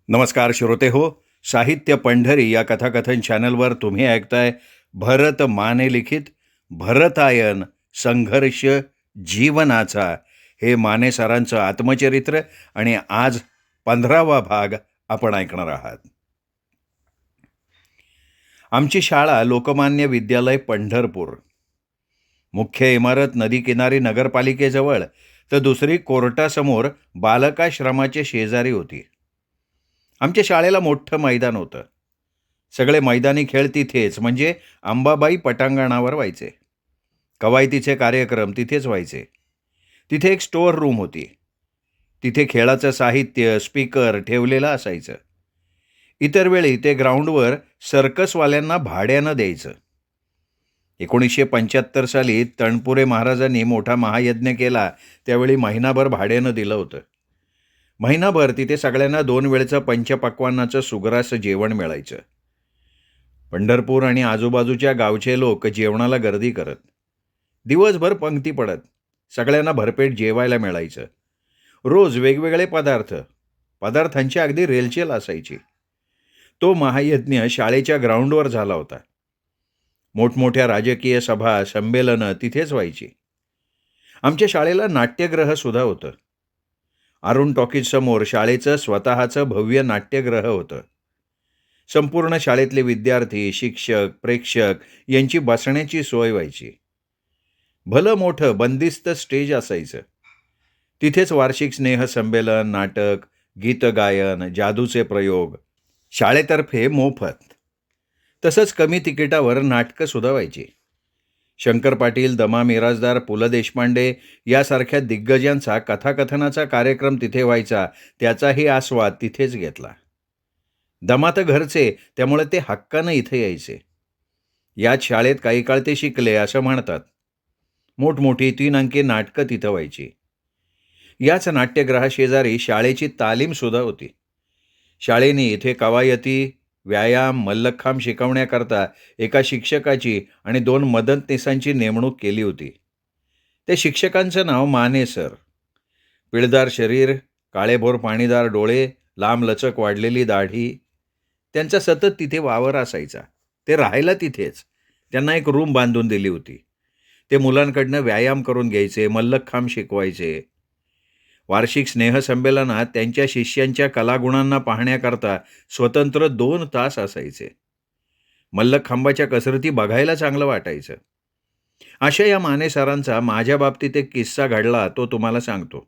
नमस्कार श्रोते हो. साहित्य पंढरी या कथाकथन चॅनलवर तुम्ही ऐकताय भरत माने लिखित भरतायन संघर्ष जीवनाचा, हे माने सरांचं आत्मचरित्र. आणि आज 15वा भाग आपण ऐकणार आहात. आमची शाळा लोकमान्य विद्यालय पंढरपूर. मुख्य इमारत नदीकिनारी नगरपालिकेजवळ, तर दुसरी कोर्टासमोर बालकाश्रमाच्या शेजारी होती. आमच्या शाळेला मोठं मैदान होतं. सगळे मैदानी खेळ तिथेच, म्हणजे अंबाबाई पटांगणावर व्हायचे. कवायतीचे कार्यक्रम तिथेच व्हायचे. तिथे एक स्टोअर रूम होती. तिथे खेळाचं साहित्य, स्पीकर ठेवलेलं असायचं. इतर वेळी ते ग्राउंडवर सर्कसवाल्यांना भाड्यानं द्यायचं. 1975 साली तणपुरे महाराजांनी मोठा महायज्ञ केला, त्यावेळी महिनाभर भाड्यानं दिलं होतं. महिनाभर तिथे सगळ्यांना 2 वेळचं पंचपक्वान्नाचं सुग्रास जेवण मिळायचं. पंढरपूर आणि आजूबाजूच्या गावचे लोक जेवणाला गर्दी करत. दिवसभर पंक्ती पडत. सगळ्यांना भरपेट जेवायला मिळायचं. रोज वेगवेगळे पदार्थ. पदार्थांची अगदी रेलचेल असायची. तो महायज्ञ शाळेच्या ग्राउंडवर झाला होता. मोठमोठ्या राजकीय सभा, संमेलनं तिथेच व्हायची. आमच्या शाळेला नाट्यगृह सुद्धा होतं. अरुण टॉकीज समोर शाळेचं स्वतःचं भव्य नाट्यगृह होतं. संपूर्ण शाळेतले विद्यार्थी, शिक्षक, प्रेक्षक यांची बसण्याची सोय व्हायची. भलं मोठं बंदिस्त स्टेज असायचं. तिथेच वार्षिक स्नेहसंमेलन, नाटक, गीतगायन, जादूचे प्रयोग शाळेतर्फे मोफत. तसंच कमी तिकिटावर नाटकं सुद्धा व्हायची. शंकर पाटील, दमा मिराजदार, पु ल देशपांडे यासारख्या दिग्गजांचा कथाकथनाचा कार्यक्रम तिथे व्हायचा. त्याचाही आस्वाद तिथेच घेतला. दमा तर घरचे, त्यामुळे ते हक्कानं इथे यायचे. याच शाळेत काही काळ ते शिकले असं म्हणतात. मोठमोठी 3 अंकी नाटकं तिथं व्हायची. याच नाट्यगृहाशेजारी शाळेची तालीमसुद्धा होती. शाळेने इथे कवायती, व्यायाम, मल्लखांब शिकवण्याकरता एका शिक्षकाची आणि 2 मदतनीसांची नेमणूक केली होती. त्या शिक्षकांचं नाव माने सर. पिळदार शरीर, काळेभोर पाणीदार डोळे, लांब लचक वाढलेली दाढी. त्यांचा सतत तिथे वावर असायचा. ते राहायला तिथेच. त्यांना एक रूम बांधून दिली होती. ते मुलांकडनं व्यायाम करून घ्यायचे, मल्लखांब शिकवायचे. वार्षिक स्नेहसंमेलनात त्यांच्या शिष्यांच्या कलागुणांना पाहण्याकरता स्वतंत्र 2 तास असायचे. मल्लखांबाच्या कसरती बघायला चांगलं वाटायचं. अशा या माने सरांचा माझ्या बाबतीत एक किस्सा घडला, तो तुम्हाला सांगतो.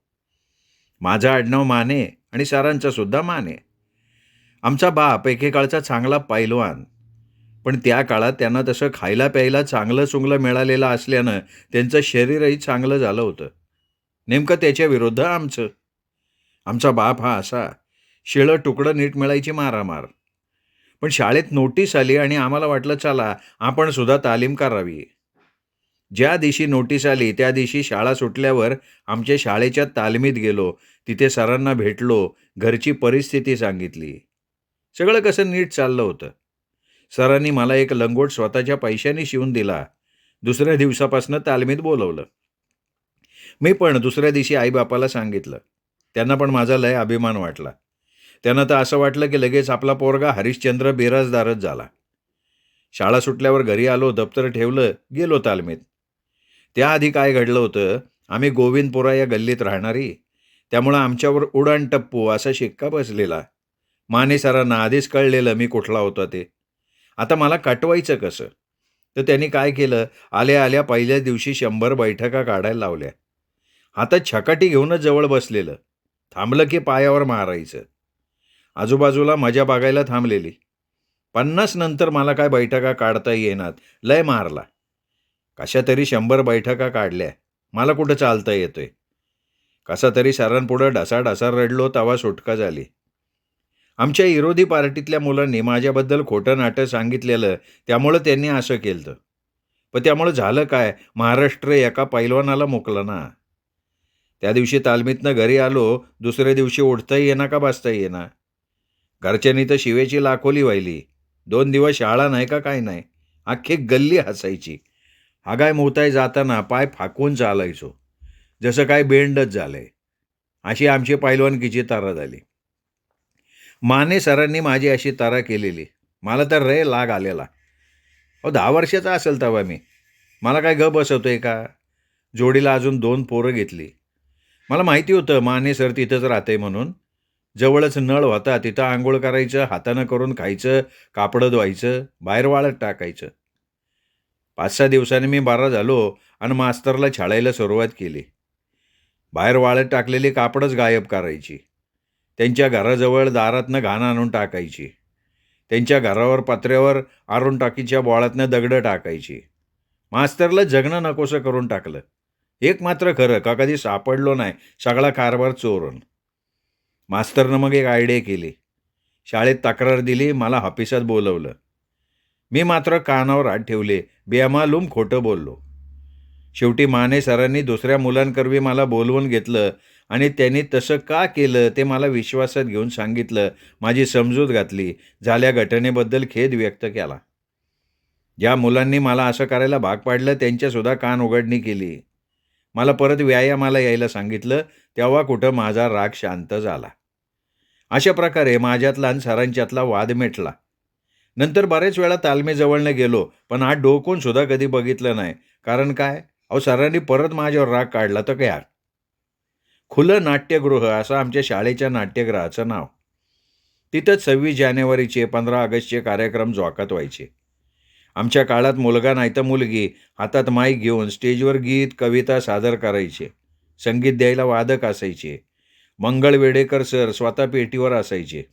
माझं आडनाव माने आणि सरांचं सुद्धा माने. आमचा बाप एकेकाळचा चांगला पैलवान. पण त्या काळात त्यांना तसं खायला प्यायला चांगलं चुंगलं मिळालेलं असल्यानं त्यांचं शरीरही चांगलं झालं होतं. नेमकं त्याच्या विरुद्ध आमचं. आमचा बाप हा असा, शिळं तुकडं नीट मिळायची मारामार. पण शाळेत नोटीस आली आणि आम्हाला वाटलं चला आपण सुद्धा तालीम करावी. ज्या दिवशी नोटीस आली त्या दिवशी शाळा सुटल्यावर आमच्या शाळेच्या तालमीत गेलो. तिथे सरांना भेटलो. घरची परिस्थिती सांगितली. सगळं कसं नीट चाललं होतं. सरांनी मला एक लंगोट स्वतःच्या पैशाने शिवून दिला. दुसऱ्या दिवसापासून तालमीत बोलवलं. मी पण दुसऱ्या दिवशी आईबापाला सांगितलं. त्यांना पण माझा लय अभिमान वाटला. त्यांना तर असं वाटलं की लगेच आपला पोरगा हरिश्चंद्र बिराजदारच झाला. शाळा सुटल्यावर घरी आलो, दप्तर ठेवलं, गेलो तालमीत. त्याआधी काय घडलं होतं, आम्ही गोविंदपुरा या गल्लीत राहणारी, त्यामुळं आमच्यावर उडाण टप्पू असा शिक्का बसलेला. माने सरांना आधीच कळलेलं मी कुठला होता ते. आता मला कटवायचं कसं? तर त्यांनी काय केलं, आल्या आल्या पहिल्याच दिवशी 100 बैठका काढायला लावल्या. हातात छकाटी घेऊनच जवळ बसलेलं. थांबलं की पायावर मारायचं. आजूबाजूला मजा बघायला थांबलेली. 50 नंतर मला काय बैठका काढता येणार, लय मारला. कशा तरी 100 बैठका काढल्या. मला कुठं चालता येतोय. कसा तरी सरांपुढं ढसाढसा रडलो, तवा सुटका झाली. आमच्या विरोधी पार्टीतल्या मुलांनी माझ्याबद्दल खोटं नाटं सांगितलेलं, त्यामुळं त्यांनी असं केलं. पण त्यामुळं झालं काय, महाराष्ट्र एका पैलवानाला मुकलं ना. त्या दिवशी तालमीतनं घरी आलो, दुसऱ्या दिवशी उठताही येणार का बसताही येणार. घरच्यांनी तर शिवेची लाखोली व्हायली. 2 दिवस शाळा नाही का काय नाही. अख्खी गल्ली हसायची. हागाय मोताय जाताना पाय फाकून चालायचो, जसं काय बेंडच झालंय. अशी आमची पैलवानकीची तारा झाली. माने सरांनी माझी अशी तरा केलेली. मला तर लाग आलेला. अहो 10 वर्षाचा असेल तेव्हा मी. मला काय बसवतोय का? जोडीला अजून 2 पोरं घेतली. मला माहिती होतं माने सर तिथंच राहते म्हणून. जवळच नळ होता, तिथं अंघोळ करायचं, हातानं करून खायचं, कापडं धुवायचं, बाहेर वाळत टाकायचं. 5-6 दिवसांनी मी बरा झालो आणि मास्तरला छळायला सुरुवात केली. बाहेर वाळत टाकलेली कापडच गायब करायची. त्यांच्या घराजवळ दारातनं घाण आणून टाकायची. त्यांच्या घरावर पत्र्यावर आरून टाकीच्या बोळातनं दगडं टाकायची. मास्तरला जगणं नकोसं करून टाकलं. एक मात्र खरं का कधी सापडलो नाही, सगळा कारभार चोरून. मास्तरनं मग एक आयडिया केली. शाळेत तक्रार दिली, मला ऑफिसात बोलवलं. मी मात्र कानावर हात ठेवले, बेमालूम खोटं बोललो. शेवटी माने सरांनी दुसऱ्या मुलांकरवी मला बोलवून घेतलं आणि त्यांनी तसं का केलं ते मला विश्वासात घेऊन सांगितलं. माझी समजूत घातली. झाल्या घटनेबद्दल खेद व्यक्त केला. ज्या मुलांनी मला असं करायला भाग पाडलं त्यांच्यासुद्धा कान उघडणी केली. मला परत व्यायामाला यायला सांगितलं. तेव्हा कुठं माझा राग शांत झाला. अशा प्रकारे माझ्यातला आणि सरांच्यातला वाद मिटला. नंतर बरेच वेळा तालमीजवळनं गेलो, पण आज डोकून सुद्धा कधी बघितलं नाही. कारण काय? अहो सरांनी परत माझ्यावर राग काढला तर काय? खुलं नाट्यगृह असं आमच्या शाळेच्या नाट्यगृहाचं नाव. तिथंच 26 जानेवारीचे 15 ऑगस्टचे कार्यक्रम जोकात व्हायचे. आमच्या काळात मुलगा नाही तर मुलगी हातात माईक घेऊन स्टेजवर गीत कविता सादर करायचे. संगीत द्यायला वादक असायचे. मंगळ वेडेकर सर स्वतः पेटीवर असायचे.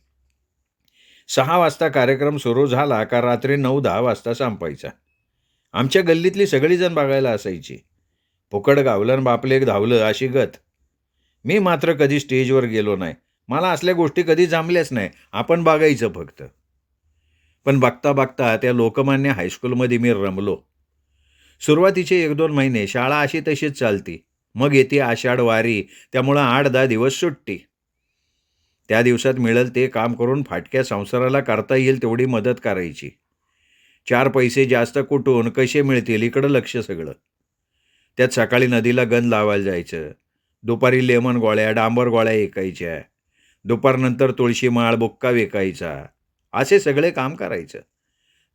6 वाजता कार्यक्रम सुरू झाला का रात्री 9-10 वाजता संपायचा. आमच्या गल्लीतली सगळीजण बघायला असायची. फुकट गावलं आणि बापले एक धावलं अशी गत. मी मात्र कधी स्टेजवर गेलो नाही. मला असल्या गोष्टी कधी जमल्याच नाही. आपण बघायचं फक्त. पण बघता बघता त्या लोकमान्य हायस्कूलमध्ये मी रमलो. सुरुवातीचे 1-2 महिने शाळा अशी तशीच चालती. मग येते आषाढ वारी, त्यामुळं 8-10 दिवस सुट्टी. त्या दिवसात मिळेल ते काम करून फाटक्या संसाराला करता येईल तेवढी मदत करायची. 4 पैसे जास्त कुठून कसे मिळतील इकडं लक्ष सगळं. त्यात सकाळी नदीला गंध लावायला जायचं. दुपारी लेमन गोळ्या, डांबर गोळ्या विकायच्या. दुपारनंतर तुळशी माळ, बुक्का विकायचा. असे सगळे काम करायचं.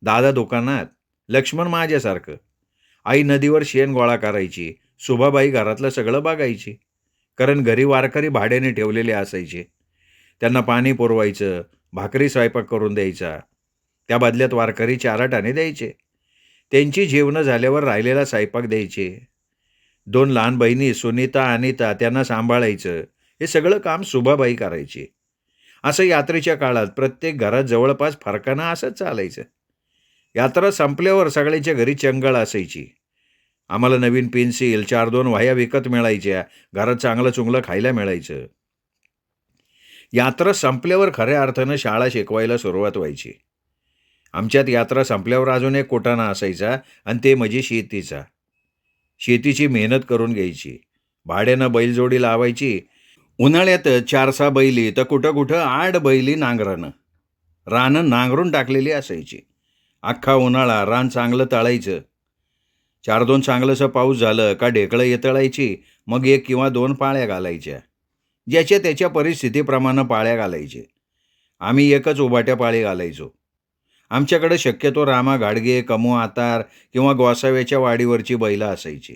दादा दुकानात, लक्ष्मण माझ्यासारखं. आई नदीवर शेण गोळा करायची. सुभाबाई घरातलं सगळं बघायची. कारण घरी वारकरी भाड्याने ठेवलेले असायचे. त्यांना पाणी पुरवायचं, भाकरी स्वयंपाक करून द्यायचा. त्या बदल्यात वारकरी 4 आणे द्यायचे. त्यांची जेवणं झाल्यावर राहिलेला स्वयंपाक द्यायचे. 2 लहान बहिणी सुनीता, अनिता त्यांना सांभाळायचं. हे सगळं काम सुभाबाई करायची. असं यात्रेच्या काळात प्रत्येक घरात जवळपास फरकानं असंच चालायचं. यात्रा संपल्यावर सगळ्यांच्या घरी चंगळ असायची. आम्हाला नवीन पेन्सिल, 4-2 वह्या विकत मिळायच्या. घरात चांगलं चुंगलं खायला मिळायचं. यात्रा संपल्यावर खऱ्या अर्थानं शाळा शिकवायला सुरुवात व्हायची. आमच्यात यात्रा संपल्यावर अजून एक कोटाणा असायचा आणि ते म्हणजे शेतीचा. शेतीची मेहनत करून घ्यायची. भाड्यानं बैलजोडी लावायची. उन्हाळ्यात 4-6 बैली तर कुठं कुठं 8 बैली नांगरानं. रानं नांगरून टाकलेली असायची. अख्खा उन्हाळा रान चांगलं तळायचं. 4-2 चांगलंसं पाऊस झालं का ढेकळं येतळायची. मग 1 किंवा 2 पाळ्या घालायच्या. ज्याच्या त्याच्या परिस्थितीप्रमाणे पाळ्या घालायचे. आम्ही एकच उभाट्या पाळी घालायचो. आमच्याकडे शक्यतो रामा घाडगे, कमू आतार किंवा गोसाव्याच्या वाडीवरची बैलं असायची.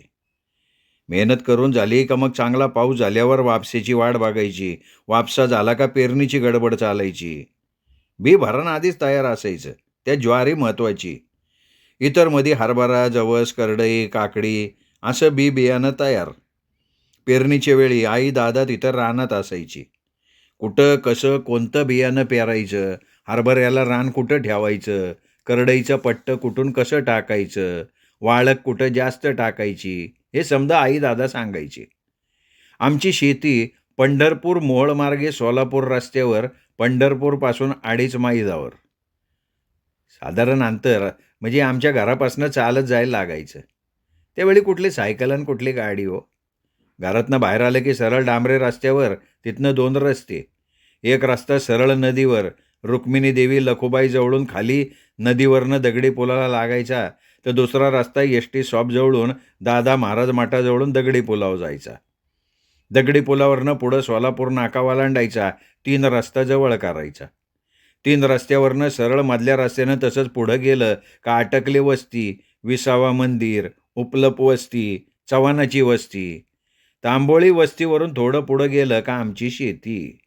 मेहनत करून झाली का मग चांगला पाऊस झाल्यावर वापसेची वाट बघायची. वापसा झाला का पेरणीची गडबड चालायची. बी भरण आधीच तयार असायचं. त्या ज्वारी महत्त्वाची. इतर मध्ये हरभरा, जवस, करडई, काकडी असं बी बियाणं तयार. पेरणीच्या वेळी आई दादा तिथं रानात असायची. कुठं कसं कोणतं बियाणं पेरायचं, हरभऱ्याला रान कुठं ठेवायचं, करडईचं पट्टं कुठून कसं टाकायचं, वाळक कुठं जास्त टाकायची, हे समजा आई दादा सांगायचे. आमची शेती पंढरपूर मोहोळमार्गे सोलापूर रस्त्यावर पंढरपूरपासून 2.5 मैलावर. साधारण अंतर म्हणजे आमच्या घरापासून चालत जायला लागायचं. त्यावेळी कुठली सायकल आणि कुठली गाडी हो. घरातनं बाहेर आलं की सरळ डांबरे रस्त्यावर, तिथनं 2 रस्ते. एक रस्ता सरळ नदीवर रुक्मिणी देवी लखुबाई जवळून खाली नदीवरनं दगडी पुलाला लागायचा, तर दुसरा रस्ता एस टी शॉप जवळून दादा महाराज मठाजवळून दगडी पुलावर जायचा. दगडी पुलावरनं पुढं सोलापूर नाका ओलांडायचा. 3 रस्ता जवळ करायचा. 3 रस्त्यावरनं सरळ मधल्या रस्त्यानं तसंच पुढं गेलं का अटकले वस्ती, विसावा मंदिर, उपलप वस्ती, चव्हाणाची वस्ती. तांबोळी वस्तीवरून थोडं पुढं गेलं का आमची शेती.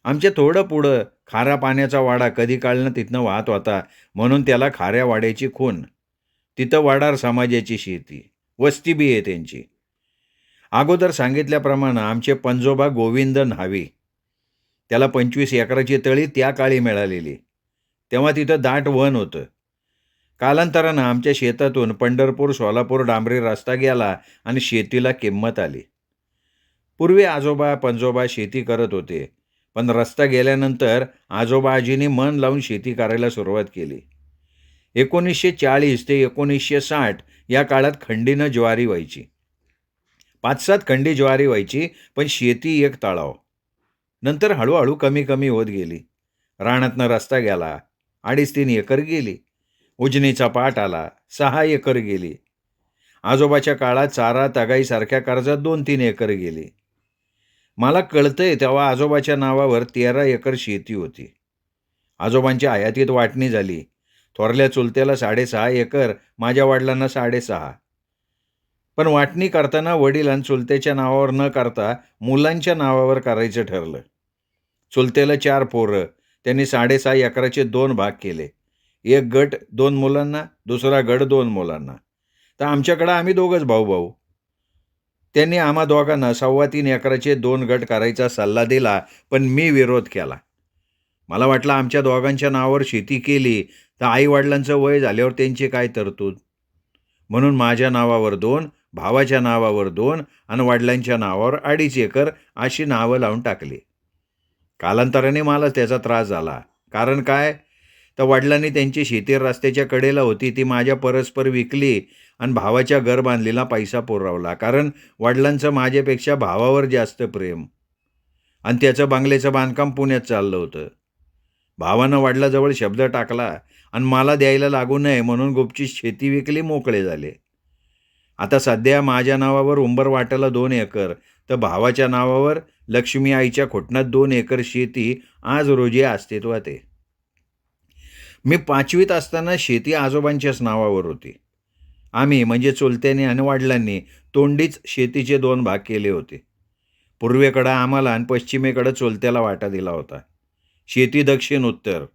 आमच्या थोडं पुढं खाऱ्या पाण्याचा वाडा कधी काळनं तिथनं वाहत होता, म्हणून त्याला खाऱ्या वाड्याची खूण. तिथं वडार समाजाची शेती, वस्ती बी आहे त्यांची. अगोदर सांगितल्याप्रमाणे आमचे पंजोबा गोविंद न्हावी. त्याला 25 एकराची तळी त्या काळी मिळालेली. तेव्हा तिथं दाट वन होतं. कालांतरानं आमच्या शेतातून पंढरपूर सोलापूर डांबरी रस्ता गेला आणि शेतीला किंमत आली. पूर्वी आजोबा पंजोबा शेती करत होते, पण रस्ता गेल्यानंतर आजोबा आजींनी मन लावून शेती करायला सुरुवात केली. 1940 ते 1960 या काळात खंडीनं ज्वारी व्हायची. 5-7 खंडी ज्वारी व्हायची, पण शेती एक तळाव. नंतर हळूहळू कमी कमी होत गेली. रानातनं रस्ता गेला, 2.5-3 एकर गेली. उजनीचा पाट आला, 6 एकर गेली. आजोबाच्या काळात चारा तगाईसारख्या कर्जात 2-3 एकर गेली. मला कळतंय तेव्हा आजोबाच्या नावावर 13 एकर शेती होती. आजोबांच्या हयातीत वाटणी झाली. थोरल्या चुलत्याला 6.5 एकर, माझ्या वडिलांना 6.5. पण वाटणी करताना वडील आणि चुलत्याच्या नावावर न करता मुलांच्या नावावर करायचं ठरलं. चुलत्याला 4 पोरं. त्यांनी 6.5 एकराचे 2 भाग केले. एक गट 2 मुलांना, दुसरा गट 2 मुलांना. तर आमच्याकडं आम्ही दोघंच भाऊ. त्यांनी आम्हा दोघांना 3.25 एकराचे 2 गट करायचा सल्ला दिला, पण मी विरोध केला. मला वाटलं आमच्या दोघांच्या नावावर शेती केली तर आईवडिलांचं वय झाल्यावर त्यांची काय तरतूद. म्हणून माझ्या नावावर 2, भावाच्या नावावर 2 आणि वडिलांच्या नावावर 2.5 एकर अशी नावं लावून टाकली. कालांतराने मला त्याचा त्रास झाला. कारण काय, तर वडिलांनी त्यांची शेती रस्त्याच्या कडेला होती ती माझ्या परस्पर विकली आणि भावाच्या घर बांधलेला पैसा पुरवला. कारण वडिलांचं माझ्यापेक्षा भावावर जास्त प्रेम आणि त्याचं बंगल्याचं बांधकाम पुण्यात चाललं होतं. भावानं वडिलाजवळ शब्द टाकला आणि मला द्यायला लागू नये म्हणून गुपचीत शेती विकली, मोकळे झाले. आता सध्या माझ्या नावावर उंबर वाट्याला 2 एकर तर भावाच्या नावावर लक्ष्मी आईच्या खोटणात 2 एकर शेती आज रोजी अस्तित्वात आहे. मी 5वीत असताना शेती आजोबांच्याच नावावर होती. आम्ही म्हणजे चुलत्याने आणि वडिलांनी तोंडीच शेतीचे 2 भाग केले होते. पूर्वेकडं आम्हाला आणि पश्चिमेकडं चुलत्याला वाटा दिला होता. शेती दक्षिण उत्तर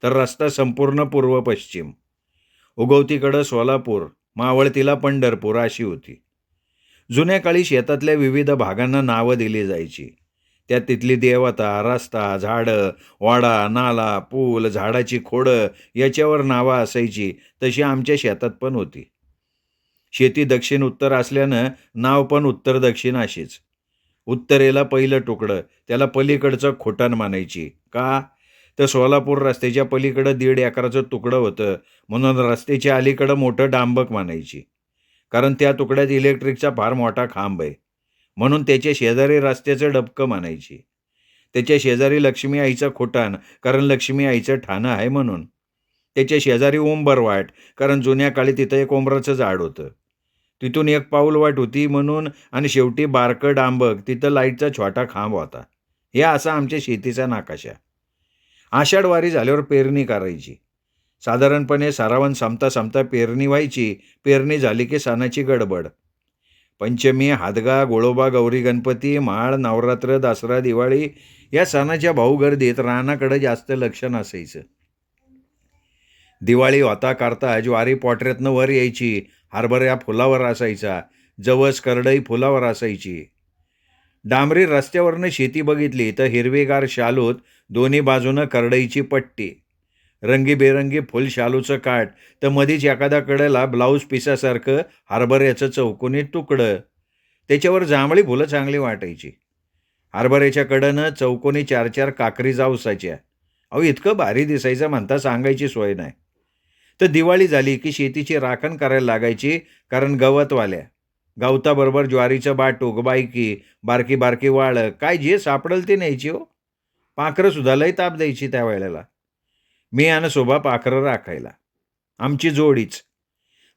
तर रस्ता संपूर्ण पूर्व पश्चिम. उगवतीकडं सोलापूर, मावळतीला पंढरपूर अशी होती. जुन्या काळी शेतातल्या विविध भागांना नावं दिली जायची. त्यात तिथली देवता, रस्ता, झाडं, वाडा, नाला, पूल, झाडाची खोडं याच्यावर नावं असायची. तशी आमच्या शेतात पण होती. शेती दक्षिण उत्तर असल्यानं नाव पण उत्तर दक्षिण अशीच. उत्तरेला पहिलं तुकडं त्याला पलीकडचं खोटण म्हणायची. का, तर सोलापूर रस्त्याच्या पलीकडं 1.5 एकराचं तुकडं होतं, म्हणून रस्त्याच्या अलीकडं मोठं डांबक म्हणायची. कारण त्या तुकड्यात इलेक्ट्रिकचा फार मोठा खांब आहे, म्हणून त्याच्या शेजारी रस्त्याचं डबकं म्हणायची. त्याच्या शेजारी लक्ष्मी आईचं खोटाण, कारण लक्ष्मी आईचं ठाणं आहे म्हणून. त्याच्या शेजारी उंबरवाट, कारण जुन्या काळी तिथं एक उंबराचं झाड होतं. तिथून एक पाऊल वाट होती म्हणून, आणि शेवटी बारकं डांबक, तिथं लाईटचा छोटा खांब होता. हे असा आमच्या शेतीचा नकाशा. आषाढ वारी झाल्यावर पेरणी करायची. साधारणपणे सरावन संपता पेरणी व्हायची. पेरणी झाली की सणाची गडबड. पंचमी, हादगा, गोळोबा, गौरी गणपती, माळ, नवरात्र, दसरा, दिवाळी या सणाच्या भाऊगर्दीत रानाकडे जास्त लक्ष नसायचं. दिवाळी होता करता ज्वारी पोटऱ्यातनं वर यायची, हरभरा फुलावर असायचा, जवस करडई फुलावर असायची. डांबरी रस्त्यावरनं शेती बघितली तर हिरवेगार शालूत दोन्ही बाजूनं करडईची पट्टी, रंगीबेरंगी फुल शालूचं काठ, तर मधीच एखाद्या कडेला ब्लाऊज पिसासारखं हरभऱ्याचं चौकोनी तुकडं. त्याच्यावर जांभळी फुलं चांगली वाटायची. हरभऱ्याच्या कडनं चौकोनी 4-4 काकरी जावसाच्या. अहो, इतकं भारी दिसायचं म्हणता सांगायची सोय नाही. तर दिवाळी झाली की शेतीची राखण करायला लागायची, कारण गवतवाल्या गवताबरोबर ज्वारीचं बाटूक, बायकी, बारकी बारकी वाळं, काय जे सापडेल ते न्यायची हो. पाखरं सुद्धा लई ताप द्यायची त्या वेळेला. मी आणि शोभा पाखरं राखायला. आमची जोडीच.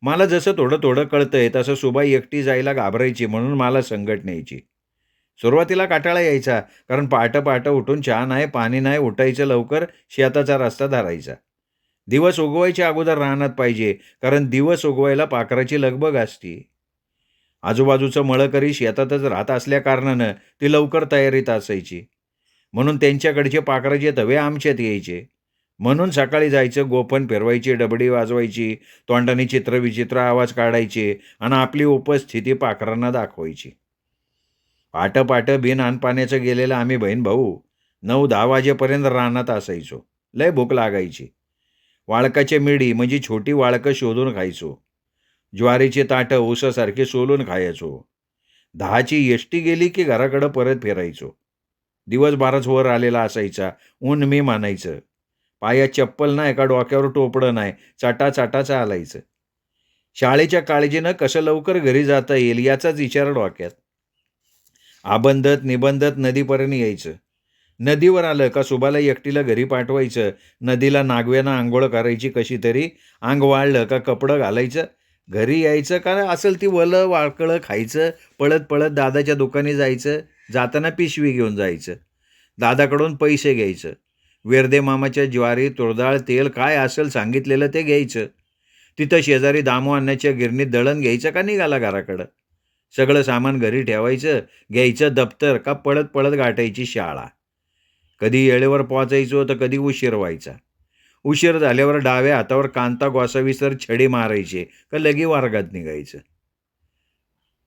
मला जसं थोडं थोडं कळतंय तसं शोभा एकटी जायला घाबरायची, म्हणून मला संगट न्यायची. सुरुवातीला काटाळा यायचा, कारण पहाटे-पहाटे उठून चहा नाही, पाणी नाही, उठायचं लवकर, शेताचा रस्ता धरायचा. दिवस उगवायच्या अगोदर रानात पाहिजे, कारण दिवस उगवायला पाखराची लगबग असते. आजूबाजूचं मळकरी शेतातच राहत असल्याकारणानं ती लवकर तयारीत असायची. म्हणून त्यांच्याकडचे पाखराचे तवे आमच्यात यायचे. म्हणून सकाळी जायचं, गोफण फिरवायची, डबडी वाजवायची, तोंडाने चित्रविचित्र आवाज काढायचे आणि आपली उपस्थिती पाखरांना दाखवायची. पहाटे-पहाटे बिन अन्न-पाण्याचं गेलेलं आम्ही बहीण-भाऊ 9-10 वाजेपर्यंत रानात असायचो. लय भूक लागायची. वाळकाची मिडी म्हणजे छोटी वाळकं शोधून खायचो. ज्वारीची ताटं ऊसासारखी सोलून खायचो. 10ची एसटी गेली की घराकडं परत फिरायचो. दिवस बराच वर आलेला असायचा. ऊन मी मानायचं. पायात चप्पल नाही का डोक्यावर टोपडं नाही. चाटा-चाटा चालायचं. शाळेच्या काळजीनं कसं लवकर घरी जाता येईल याचाच विचार डोक्यात. आबंधत निबंधत नदीपर्यंत यायचं. नदीवर आलं का सुबाला एकटीला घरी पाठवायचं. नदीला नागव्यानं अंघोळ करायची कशी तरी. अंग वाळलं का कपडं घालायचं. घरी यायचं का असेल ती वलं वाळकळं खायचं. पळत पळत दादाच्या दुकानी जायचं. जाताना पिशवी घेऊन जायचं. दादाकडून पैसे घ्यायचं. वेर्दे मामाच्या ज्वारी, तुरडाळ, तेल काय असेल सांगितलेलं ते घ्यायचं. तिथं शेजारी दामू अण्णाच्या गिरणीत दळण घ्यायचं का निघाला घराकडं. सगळं सामान घरी ठेवायचं. घ्यायचं दप्तर का पळत पळत गाठायची शाळा. कधी वेळेवर पोचायचो तर कधी उशीर व्हायचा. उशीर झाल्यावर डाव्या हातावर कांता गोसावीसर छडी मारायचे का लगी वर्गात निघायचं.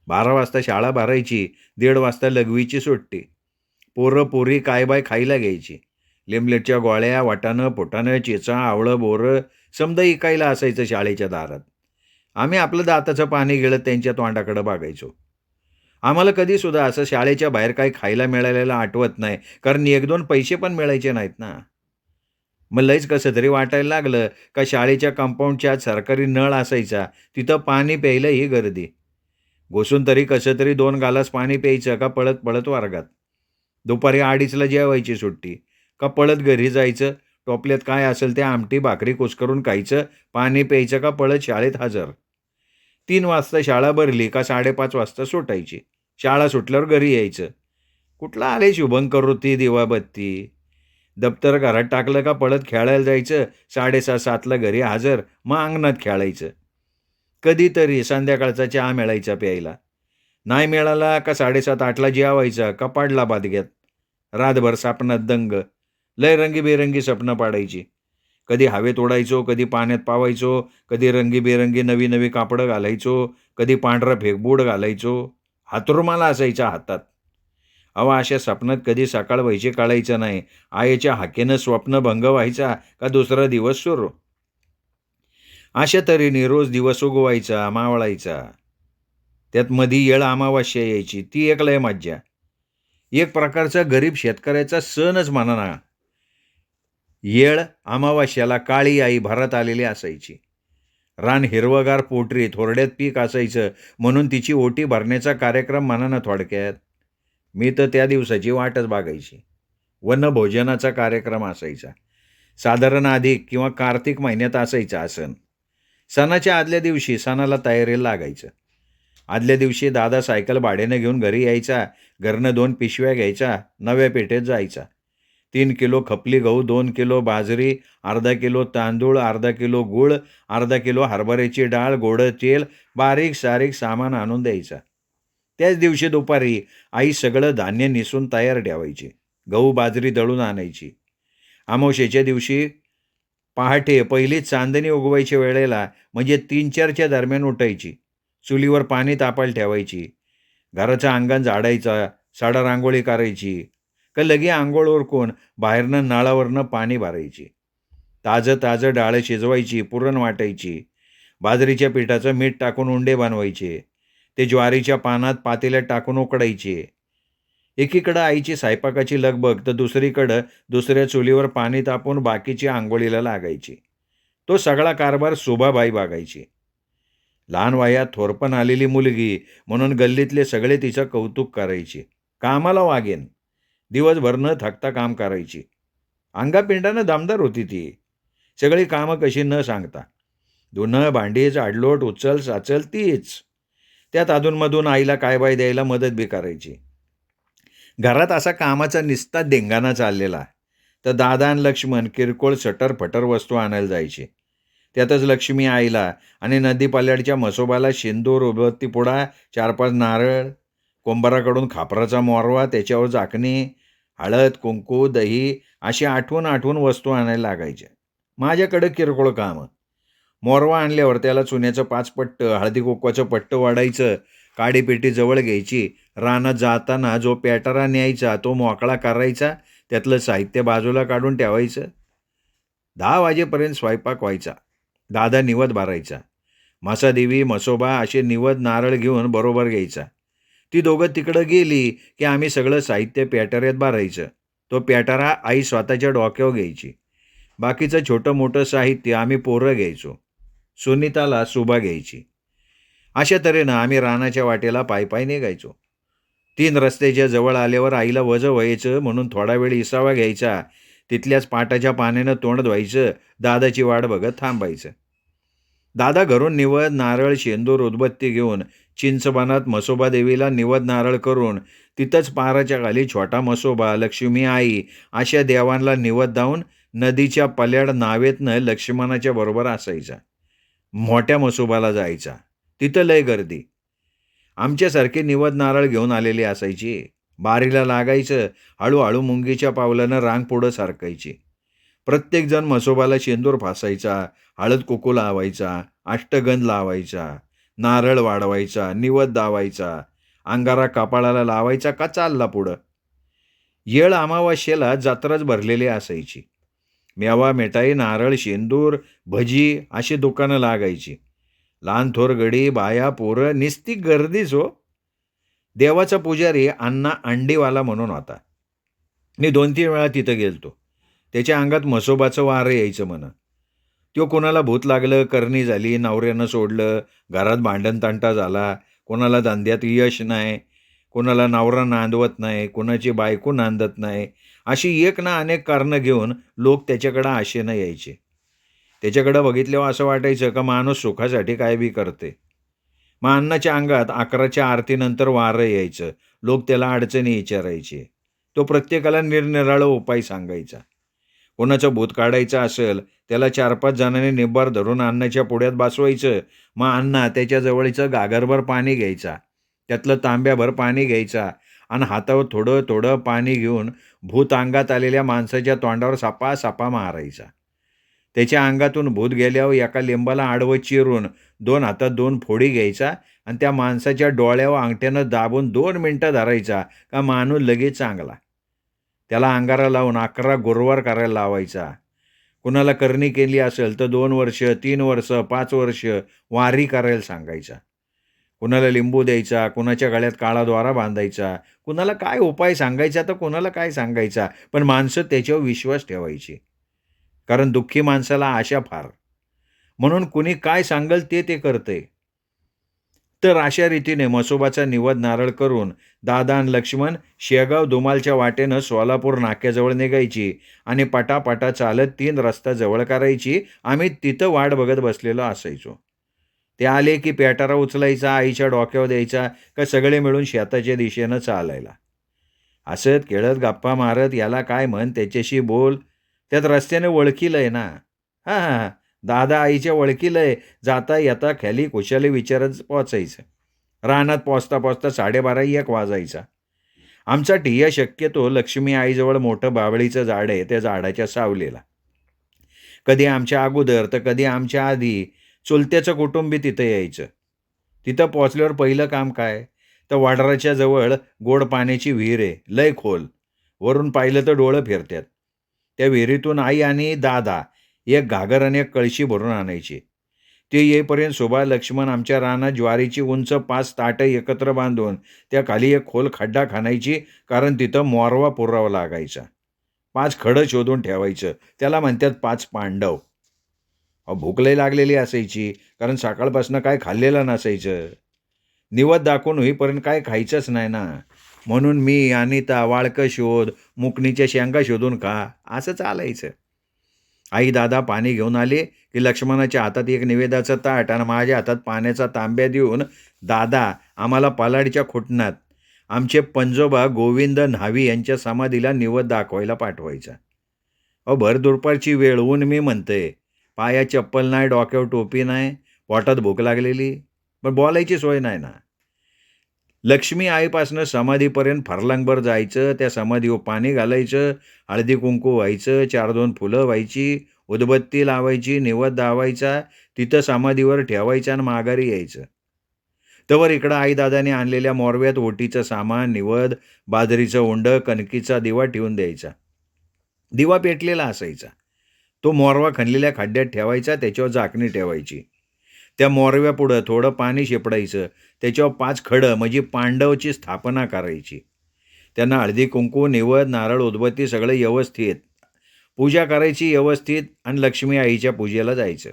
12 वाजता शाळा भरायची. 1:30 वाजता लघवीची सुट्टी. पोरं पोरी काय बाय खायला घ्यायची. लिमलेटच्या गोळ्या, वाटाणं, फुटाणं, चिचा, आवळं, बोरं समजा इकायला असायचं शाळेच्या दारात. आम्ही आपलं दाताचं पाणी गिळत त्यांच्या तोंडाकडं बघायचो. आम्हाला कधीसुद्धा असं शाळेच्या बाहेर काही खायला मिळालेलं आठवत नाही, कारण 1-2 पैसे पण मिळायचे नाहीत ना. मग लयच कसं तरी वाटायला लागलं का शाळेच्या कंपाऊंडच्या आत सरकारी नळ असायचा. तिथं पाणी प्यायला ही गर्दी. घुसून तरी कसं तरी 2 गालास पाणी प्यायचं का पळत पळत वर्गात. दुपारी 2:30ला जेवायची सुट्टी का पळत घरी जायचं. टोपल्यात काय असेल ते आमटी भाकरी कुस्करून खायचं. पाणी प्यायचं का पळत शाळेत हजर. 3 वाजता शाळा भरली का 5:30 वाजता सुटायची. शाळा सुटल्यावर घरी यायचं. कुठला आले शुभंकर वृत्ती दिवाबत्ती. दप्तर घरात टाकलं का पळत खेळायला जायचं. 6:30-7ला घरी हजर. मग अंगणात खेळायचं. कधीतरी संध्याकाळचा चहा मिळायचा प्यायला. नाही मिळाला का 7:30-8ला जेवायचा का पाडला बादग्यात. रातभर स्वप्नात दंग. लय रंगीबेरंगी स्वप्न पाडायची. कधी हवेत उडायचो, कधी पाण्यात पावायचो, कधी रंगीबेरंगी नवी नवी कापडं घालायचो, कधी पांढरा फेकबूड घालायचो. हातरुमाला असायचा हातात. अहो अशा स्वप्नात कधी सकाळ व्हायची कळायचं नाही. आईच्या हाकेनं स्वप्नभंग व्हायचा का दुसरा दिवस सुरू. अशा तऱ्हेने रोज दिवस उगवायचा, मावळायचा. त्यात मधी येळ अमावास्या यायची. ती एक लय मज्जा. एक प्रकारचा गरीब शेतकऱ्याचा सणच म्हणा ना. येळ अमावास्याला काळी आई भरात आलेली असायची. रान हिरवगार पोटरी थोरड्यात पीक असायचं, म्हणून तिची ओटी भरण्याचा कार्यक्रम म्हणा ना थोडक्यात. मी तर त्या दिवसाची वाटच बघायची. वनभोजनाचा कार्यक्रम असायचा. साधारण अधिक किंवा कार्तिक महिन्यात असायचा हा सण. सणाच्या आदल्या दिवशी सणाला तयारीला लागायचं. आदल्या दिवशी दादा सायकल भाड्यानं घेऊन घरी यायचा. घरनं 2 पिशव्या घ्यायचा. नव्या पेठेत जायचा. 3 किलो खपली गहू, 2 किलो बाजरी, अर्धा किलो तांदूळ, अर्धा किलो गूळ, अर्धा किलो हरभऱ्याची डाळ, गोडं तेल, बारीक सारीक सामान आणून द्यायचा. त्याच दिवशी दुपारी आई सगळं धान्य निसून तयार ठेवायची. गहू बाजरी दळून आणायची. अमावस्येच्या दिवशी पहाटे पहिली चांदणी उगवायच्या वेळेला म्हणजे 3-4च्या दरम्यान उठायची. चुलीवर पाणी तापायला ठेवायची. घराचं अंगण झाडायचा. साडा रांगोळी करायची. का लगे अंघोळ उरकून बाहेरनं नळावरनं पाणी भरायची. ताजं ताजं डाळं शिजवायची. पुरण वाटायची. बाजरीच्या पिठाचं मीठ टाकून उंडे बनवायचे. ते ज्वारीच्या पानात पातेल्यात टाकून उकडायचे. एकीकडं आईची स्वयंपाकाची लगबग तर दुसरीकडं दुसऱ्या चुलीवर पाणी तापून बाकीची आंघोळीला लागायची. तो सगळा कारभार सुभाबाई बघायची. लहान वयात थोरपण आलेली मुलगी म्हणून गल्लीतले सगळे तिचं कौतुक करायचे. कामाला वागेन. दिवसभर न थकता काम करायची. अंगापिंडानं दमदार होती ती. सगळी कामं कशी न सांगता. धुणं भांडी झाडलोट उचल साचल तीच. त्यात अधूनमधून आईला काय बाय द्यायला मदत बी करायची. घरात असा कामाचा निस्ता धिंगाणा चाललेला. तर दादा आणि लक्ष्मण किरकोळ सटर-फटर वस्तू आणायला जायचे. त्यातच लक्ष्मी आईला आणि नदीपाल्याडच्या म्हसोबाला शेंदूर, उदबत्ती पुडा, 4-5 नारळ, कुंभाराकडून खापराचा मोरवा, त्याच्यावर झाकणी, हळद, कुंकू, दही अशी आठवून वस्तू आणायला लागायच्या. माझ्याकडे किरकोळ कामं. मोरवा आणल्यावर त्याला चुन्याचं 5 पट्टं, हळदी-कुंकवाचं पट्टं वाढायचं, काडीपेटी जवळ घ्यायची, रानात जाताना जो पेटारा न्यायचा तो मोकळा करायचा, त्यातलं साहित्य बाजूला काढून ठेवायचं. 10 वाजेपर्यंत स्वयंपाक व्हायचा. दादा निवद भरायचा. म्हसादेवी, म्हसोबा असे निवद नारळ घेऊन बरोबर घ्यायचा. ती दोघं तिकडं गेली की आम्ही सगळं साहित्य पेटाऱ्यात भरायचं. तो पेटारा आई स्वतःच्या डोक्यावर घ्यायची. बाकीचं छोटं-मोठं साहित्य आम्ही पोरं घ्यायचो. सुनीताला सुभा घ्यायची. अशा तऱ्हेनं आम्ही रानाच्या वाटेला पायी निघायचो. 3 रस्त्याच्या जवळ आल्यावर आईला वजं व्हायचं म्हणून थोडा वेळ इसावा घ्यायचा. तिथल्याच पाटाच्या पाण्यानं तोंड धुवायचं. दादाची वाट बघत थांबायचं. दादा घरून निवद, नारळ, शेंदूर, उदबत्ती घेऊन चिंचबानात म्हसोबा देवीला निवद नारळ करून तिथंच पाराच्या खाली छोटा म्हसोबा, लक्ष्मी आई अशा देवांना निवद दावून नदीच्या पल्याड नावेतनं लक्ष्मणाच्या बरोबर असायचा. मोठ्या म्हसोबाला जायचा. तिथं लय गर्दी. आमच्यासारखे निवद नारळ घेऊन आलेली असायची. बारीला लागायचं. हळूहळू मुंगीच्या पावलानं रांग पुढं सारखायची. प्रत्येकजण म्हसोबाला शेंदूर फासायचा, हळद कुकू लावायचा, अष्टगंध लावायचा, नारळ वाढवायचा, निवद दावायचा, अंगारा कपाळाला लावायचा का चालला पुढं. येळ अमावास्येला जत्राच भरलेली असायची. मेवा, मिठाई, नारळ, शेंदूर, भजी अशी दुकानं लागायची. लहान थोर गडी, बाया, पोरं निस्ती गर्दीच हो. देवाचा पुजारी अण्णा अंडीवाला म्हणून होता. मी 2-3 वेळा तिथं गेलतो. त्याच्या अंगात म्हसोबाचं वारं यायचं म्हण. तो कोणाला भूत लागलं, करणी झाली, नवऱ्यानं सोडलं, घरात भांडण-तंटा झाला, कोणाला धंद्यात यश नाही, कोणाला नवरा नांदवत नाही, कोणाची बायको नांदत नाही, अशी एक ना अनेक कारणं घेऊन लोक त्याच्याकडं आशेनं यायचे. त्याच्याकडं बघितल्यावर असं वाटायचं का माणूस सुखासाठी काय बी करते. मग अण्णाच्या अंगात 11च्या आरतीनंतर वारं यायचं. लोक त्याला अडचणी विचारायचे. तो प्रत्येकाला निरनिराळं उपाय सांगायचा. कोणाचं भूत काढायचं असेल त्याला 4-5 जणांनी निब्बार धरून अण्णाच्या पुढ्यात बसवायचं. मग अण्णा त्याच्या जवळचं घागरभर पाणी घ्यायचा, त्यातलं तांब्याभर पाणी घ्यायचा आणि हातावर थोडं थोडं पाणी घेऊन भूत अंगात आलेल्या माणसाच्या तोंडावर सापा मारायचा. त्याच्या अंगातून भूत गेल्यावर एका लिंबाला आडवं चिरून 2 हातात 2 फोडी घ्यायचा आणि त्या माणसाच्या डोळ्यावर अंगठ्यानं दाबून 2 मिनिटं धरायचा का माणूस लगेच चांगला. त्याला अंगारा लावून 11 गुरुवार करायला लावायचा. कुणाला करणी केली असेल तर 2 वर्ष, 3 वर्ष, 5 वर्ष वारी करायला सांगायचा. कुणाला लिंबू द्यायचा, कुणाच्या गळ्यात काळा दोरा बांधायचा, कुणाला काय उपाय सांगायचा तर कुणाला काय सांगायचा, पण माणसं त्याच्यावर विश्वास ठेवायची. कारण दुःखी माणसाला आशा फार. म्हणून कुणी काय सांगेल ते करतंय. तर अशा रीतीने म्हसोबाचा निवद नारळ करून दादा आणि लक्ष्मण शेगाव दुमालच्या वाटेनं सोलापूर नाक्याजवळ निघायची आणि पटापटा चालत 3 रस्ता जवळ करायची. आम्ही तिथं वाट बघत बसलेलो असायचो. ते आले की पेटारा उचलायचा, आईच्या डोक्यावर द्यायचा का सगळे मिळून शेताच्या दिशेनं चालायला. हसत खेळत गप्पा मारत याला काय म्हण त्याच्याशी बोल. त्यात रस्त्याने वळखीलंय ना. हां हां दादा आईच्या वळखीलंय. जाता येता खाली खुशाली विचारत पोचायचं. रानात पोचता 12:30-1 वाजायचा. आमचा टिया शक्यतो लक्ष्मी आईजवळ मोठं बाभळीचं झाड आहे त्या झाडाच्या सावलीला. कधी आमच्या अगोदर तर कधी आमच्या आधी चुलत्याचं कुटुंबी तिथं यायचं. तिथं पोचल्यावर पहिलं काम काय, तर वाडराच्या जवळ गोड पाण्याची विहीर आहे, लय खोल. वरून पाहिलं तर डोळं फिरतात. त्या विहिरीतून आई आणि दादा एक घागर आणि एक कळशी भरून आणायची. ते येईपर्यंत सुभा, लक्ष्मण आमच्या रानात ज्वारीची उंच 5 ताटं एकत्र बांधून त्या खाली एक खोल खड्डा खणायची, कारण तिथं मोरवा पुरावा लागायचा. 5 खडं शोधून ठेवायचं. त्याला म्हणतात 5 पांडव. भूक लय लागलेली असायची, कारण सकाळपासून काय खाल्लेलं नसायचं. निवद दाखवून होईपर्यंत काय खायचंच नाही ना. म्हणून मी, अनिता, वाळकं शोध, मुकणीच्या शेंगा शोधून खा, असं चालायचं. आई दादा पाणी घेऊन आले की लक्ष्मणाच्या हातात एक निवेदाचं ताट आणि माझ्या हातात पाण्याचा तांब्या देऊन दादा आम्हाला पलाडच्या खुटण्यात आमचे पंजोबा गोविंद न्हावी यांच्या समाधीला निवद दाखवायला पाठवायचा. अहो, भर दुपारची वेळ, ऊन मी म्हणतंय. पायात चप्पल नाही, डोक्यावर टोपी नाही, पोटात भूक लागलेली, पण बोलायची सोय नाही ना. लक्ष्मी आईपासनं समाधीपर्यंत फरलांगभर जायचं, त्या समाधीवर पाणी घालायचं, हळदी कुंकू व्हायचं, 4-2 फुलं व्हायची, उदबत्ती लावायची, निवद दावायचा, तिथं समाधीवर ठेवायचं आणि माघारी यायचं. तोवर इकडं आईदादाने आणलेल्या मोरव्यात ओटीचं सामान, निवद, बाजरीचं उंडं, कणकीचा दिवा ठेवून द्यायचा. दिवा पेटलेला असायचा. तो मोरवा खणलेल्या खड्ड्यात ठेवायचा, त्याच्यावर झाकणी ठेवायची. त्या मोरव्यापुढं थोडं पाणी शिपडायचं, त्याच्यावर 5 खडं म्हणजे पांडवची स्थापना करायची. त्यांना हळदी कुंकू, निवद, नारळ, उदबत्ती सगळं व्यवस्थित. पूजा करायची व्यवस्थित आणि लक्ष्मी आईच्या पूजेला जायचं.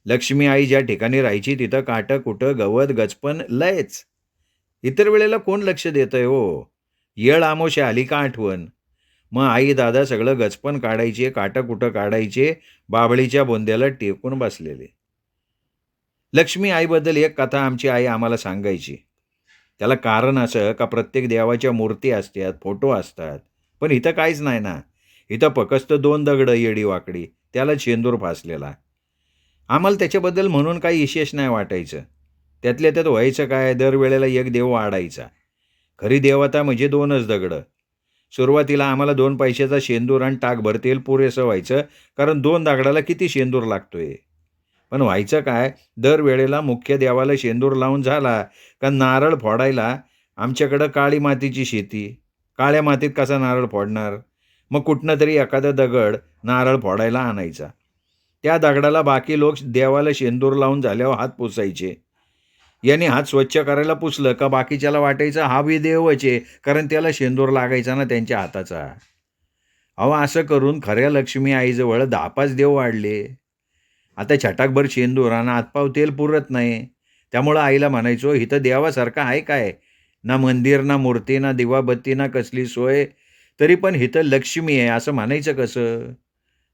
लक्ष्मी आई ज्या ठिकाणी राहायची तिथं काटं, कुटं, गवत, गचपण लयच. इतर वेळेला कोण लक्ष देतंय हो? येळ आमोशा आली का आठवण. मग आई दादा सगळं गचपण काढायचे, काटं कुटं काढायचे, बाभळीच्या बोंद्याला टेकून बसलेले. लक्ष्मी आईबद्दल एक कथा आमची आई आम्हाला सांगायची. त्याला कारण असं का प्रत्येक देवाच्या मूर्ती असतात, फोटो असतात. पण इथं काहीच नाही ना. इथं फक्त 2 दगडं येडी-वाकडी, त्याला शेंदूर फासलेला. आम्हाला त्याच्याबद्दल म्हणून काही विशेष नाही वाटायचं. त्यातल्या त्यात व्हायचं काय, दरवेळेला एक देव वाढायचा. खरी देवता म्हणजे 2च दगडं. सुरुवातीला आम्हाला 2 पैशाचा शेंदूर आणि टाकभर तेल पुरेसं व्हायचं, कारण 2 दगडाला किती शेंदूर लागतोय. पण व्हायचं काय, दरवेळेला मुख्य देवाला शेंदूर लावून झाला का नारळ फोडायला आमच्याकडं काळी मातीची शेती. काळ्या मातीत कसा नारळ फोडणार? मग कुठनं तरी एखादा दगड नारळ फोडायला आणायचा. त्या दगडाला बाकी लोक देवाला शेंदूर लावून झाल्यावर हात पुसायचे. याने हात स्वच्छ करायला पुसलं का बाकीच्याला वाटायचं हा बी देवच आहे, कारण त्याला शेंदूर लागायचा ना त्यांच्या हाताचा. अहो, असं करून खऱ्या लक्ष्मी आईजवळ 10-5 देव वाढले. आता छटाकभर शेंदूर आणि हातपाव तेल पुरत नाही. त्यामुळं आईला म्हणायचो, इथं देवासारखं आहे काय? ना मंदिर, ना मूर्ती, ना दिवाबत्ती, ना कसली सोय. तरी पण इथं लक्ष्मी आहे असं म्हणायचं कसं?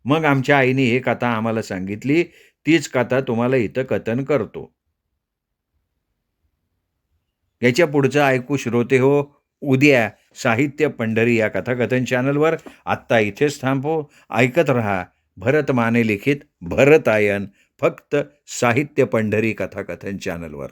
मग आमच्या आईने ही कथा आम्हाला सांगितली. तीच कथा तुम्हाला इथं कथन करतो. याच्या पुढचं ऐकू श्रोते हो उद्या साहित्य पंढरी या कथाकथन चॅनलवर. आत्ता इथेच थांबो. ऐकत रहा भरत माने लिखित भरतायन, फक्त साहित्य पंढरी कथाकथन चॅनलवर.